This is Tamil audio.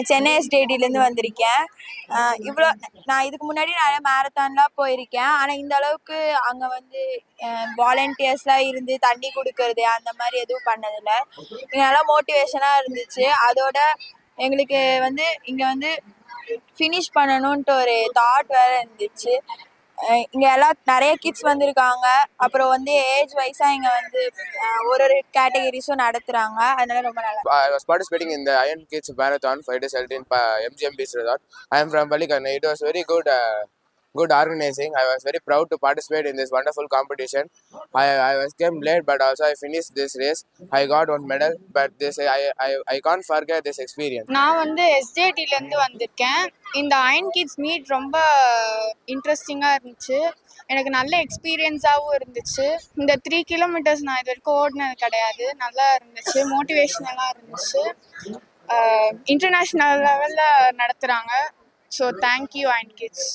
சென்னை எஸ்டேட்டிலேருந்து வந்திருக்கேன். இவ்வளோ நான் இதுக்கு முன்னாடி நிறைய மேரத்தான்லாம் போயிருக்கேன். ஆனால் இந்த அளவுக்கு அங்கே வந்து வாலண்டியர்ஸ்லாம் இருந்து தண்ணி கொடுக்கறது அந்த மாதிரி எதுவும் பண்ணதில்ல. இங்கே நல்லா மோட்டிவேஷனாக இருந்துச்சு. அதோட எங்களுக்கு வந்து இங்கே வந்து ஃபினிஷ் பண்ணணுன்ட்டு ஒரு தாட் வேறு இருந்துச்சு. இங்கே எல்லாம் நிறைய கிட்ஸ் வந்திருக்காங்க. அப்புறம் வந்து ஏஜ் வைஸாக இங்கே வந்து ஒரு கேட்டகரிஸும் நடத்துகிறாங்க. அதனால ரொம்ப நல்லா. I was participating in the Iron Kids Marathon. It is held in MGM Beach Resort. I am from Palikan. It was very good organizing. I was very proud to participate in this wonderful competition. I was came late, but also I finished this race. I got one medal, but this I can't forget this experience. நான் வந்து எஸ்ஜேடிலேருந்து வந்திருக்கேன். இந்த அயன் கிட்ஸ் மீட் ரொம்ப இன்ட்ரெஸ்டிங்காக இருந்துச்சு. எனக்கு நல்ல எக்ஸ்பீரியன்ஸாகவும் இருந்துச்சு. இந்த 3 கிலோமீட்டர்ஸ் நான் இது வரைக்கும் ஓடினது கிடையாது. நல்லா இருந்துச்சு, மோட்டிவேஷ்னலாக இருந்துச்சு. இன்டர்நேஷ்னல் லெவலில் நடத்துகிறாங்க. ஸோ தேங்க்யூ அயன் கிட்ஸ்.